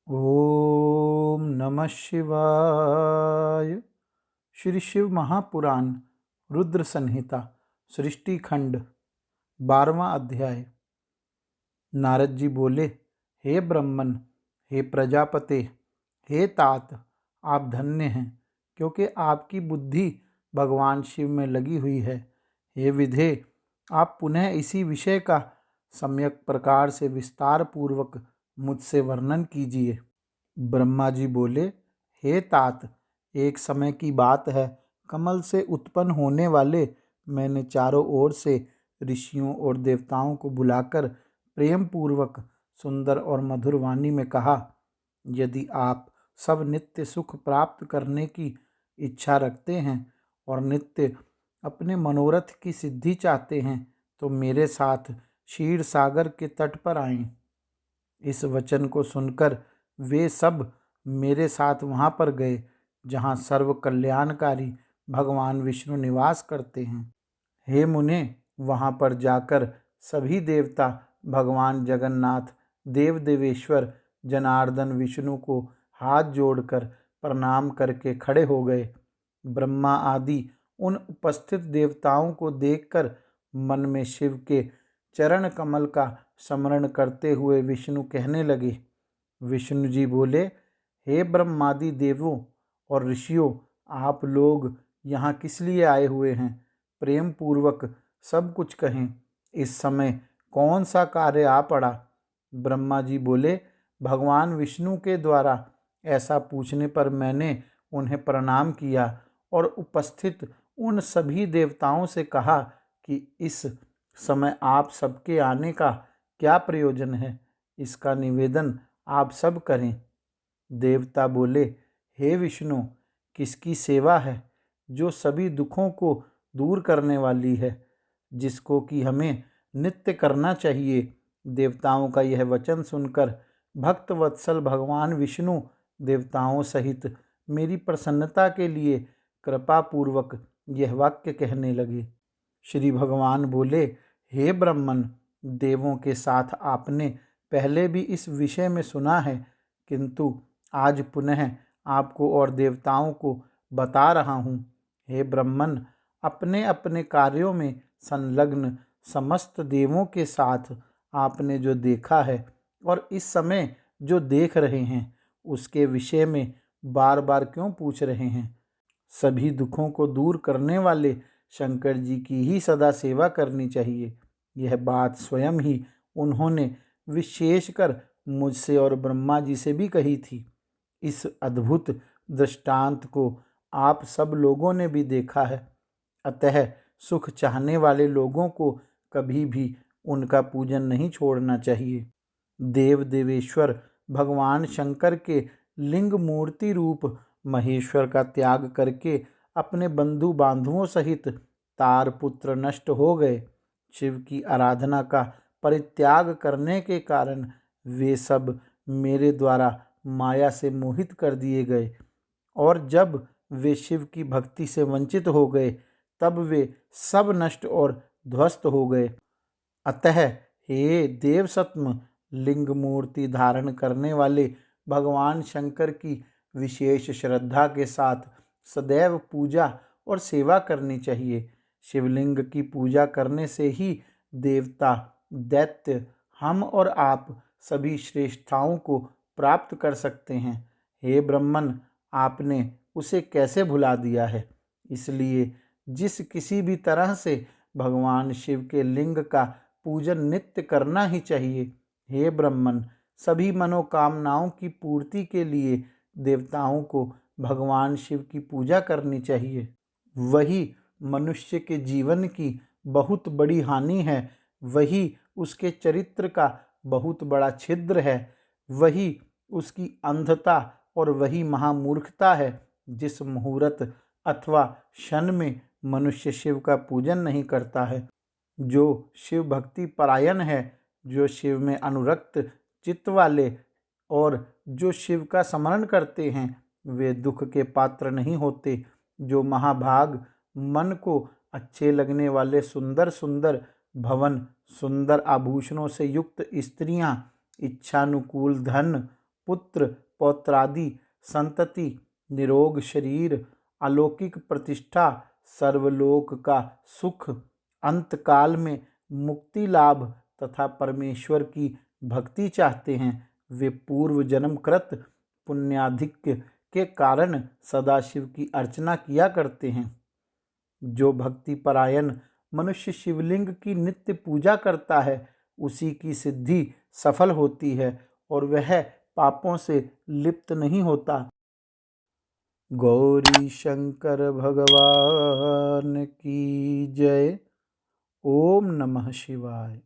ओम नमः शिवाय। श्री शिव महापुराण रुद्र संहिता सृष्टि खंड 12वां अध्याय। नारद जी बोले, हे ब्रह्मन, हे प्रजापते, हे तात, आप धन्य हैं क्योंकि आपकी बुद्धि भगवान शिव में लगी हुई है। हे विधे, आप पुनः इसी विषय का सम्यक प्रकार से विस्तार पूर्वक मुझसे वर्णन कीजिए। ब्रह्मा जी बोले, हे तात, एक समय की बात है, कमल से उत्पन्न होने वाले मैंने चारों ओर से ऋषियों और देवताओं को बुलाकर प्रेम पूर्वक सुंदर और मधुर वाणी में कहा, यदि आप सब नित्य सुख प्राप्त करने की इच्छा रखते हैं और नित्य अपने मनोरथ की सिद्धि चाहते हैं तो मेरे साथ क्षीर सागर के तट पर आएं। इस वचन को सुनकर वे सब मेरे साथ वहां पर गए जहां सर्व कल्याणकारी भगवान विष्णु निवास करते हैं। हे मुने, वहां पर जाकर सभी देवता भगवान जगन्नाथ देव देवेश्वर जनार्दन विष्णु को हाथ जोड़कर प्रणाम करके खड़े हो गए। ब्रह्मा आदि उन उपस्थित देवताओं को देखकर मन में शिव के चरण कमल का स्मरण करते हुए विष्णु कहने लगे। विष्णु जी बोले, हे ब्रह्मादि देवों और ऋषियों, आप लोग यहाँ किस लिए आए हुए हैं? प्रेम पूर्वक सब कुछ कहें। इस समय कौन सा कार्य आ पड़ा? ब्रह्मा जी बोले, भगवान विष्णु के द्वारा ऐसा पूछने पर मैंने उन्हें प्रणाम किया और उपस्थित उन सभी देवताओं से कहा कि इस समय आप सबके आने का क्या प्रयोजन है, इसका निवेदन आप सब करें। देवता बोले, हे विष्णु, किसकी सेवा है जो सभी दुखों को दूर करने वाली है, जिसको कि हमें नित्य करना चाहिए। देवताओं का यह वचन सुनकर भक्त वत्सल भगवान विष्णु देवताओं सहित मेरी प्रसन्नता के लिए कृपा पूर्वक यह वाक्य कहने लगे। श्री भगवान बोले, हे ब्रह्मन, देवों के साथ आपने पहले भी इस विषय में सुना है, किंतु आज पुनः आपको और देवताओं को बता रहा हूँ। हे ब्रह्मन, अपने अपने कार्यों में संलग्न समस्त देवों के साथ आपने जो देखा है और इस समय जो देख रहे हैं, उसके विषय में बार बार क्यों पूछ रहे हैं? सभी दुखों को दूर करने वाले शंकर जी की ही सदा सेवा करनी चाहिए। यह बात स्वयं ही उन्होंने विशेषकर मुझसे और ब्रह्मा जी से भी कही थी। इस अद्भुत दृष्टांत को आप सब लोगों ने भी देखा है। अतः सुख चाहने वाले लोगों को कभी भी उनका पूजन नहीं छोड़ना चाहिए। देव देवेश्वर भगवान शंकर के लिंग मूर्ति रूप महेश्वर का त्याग करके अपने बंधु बांधवों सहित तार पुत्र नष्ट हो गए। शिव की आराधना का परित्याग करने के कारण वे सब मेरे द्वारा माया से मोहित कर दिए गए और जब वे शिव की भक्ति से वंचित हो गए तब वे सब नष्ट और ध्वस्त हो गए। अतः हे देवसत्म, लिंग मूर्ति धारण करने वाले भगवान शंकर की विशेष श्रद्धा के साथ सदैव पूजा और सेवा करनी चाहिए। शिवलिंग की पूजा करने से ही देवता, दैत्य, हम और आप सभी श्रेष्ठताओं को प्राप्त कर सकते हैं। हे ब्रह्मन, आपने उसे कैसे भुला दिया है? इसलिए जिस किसी भी तरह से भगवान शिव के लिंग का पूजन नित्य करना ही चाहिए। हे ब्रह्मन, सभी मनोकामनाओं की पूर्ति के लिए देवताओं को भगवान शिव की पूजा करनी चाहिए। वही मनुष्य के जीवन की बहुत बड़ी हानि है, वही उसके चरित्र का बहुत बड़ा छिद्र है, वही उसकी अंधता और वही महामूर्खता है जिस मुहूर्त अथवा क्षण में मनुष्य शिव का पूजन नहीं करता है। जो शिव भक्ति परायण है, जो शिव में अनुरक्त चित्त वाले और जो शिव का स्मरण करते हैं, वे दुख के पात्र नहीं होते। जो महाभाग मन को अच्छे लगने वाले सुंदर सुंदर भवन, सुंदर आभूषणों से युक्त स्त्रियां, इच्छानुकूल धन पुत्र पौत्रादि संतति, निरोग शरीर, अलौकिक प्रतिष्ठा, सर्वलोक का सुख, अंतकाल में मुक्ति लाभ तथा परमेश्वर की भक्ति चाहते हैं, वे पूर्व जन्म कृत पुण्याधिक्य के कारण सदाशिव की अर्चना किया करते हैं। जो भक्ति परायण मनुष्य शिवलिंग की नित्य पूजा करता है, उसी की सिद्धि सफल होती है और वह पापों से लिप्त नहीं होता। गौरी शंकर भगवान की जय। ओम नमः शिवाय।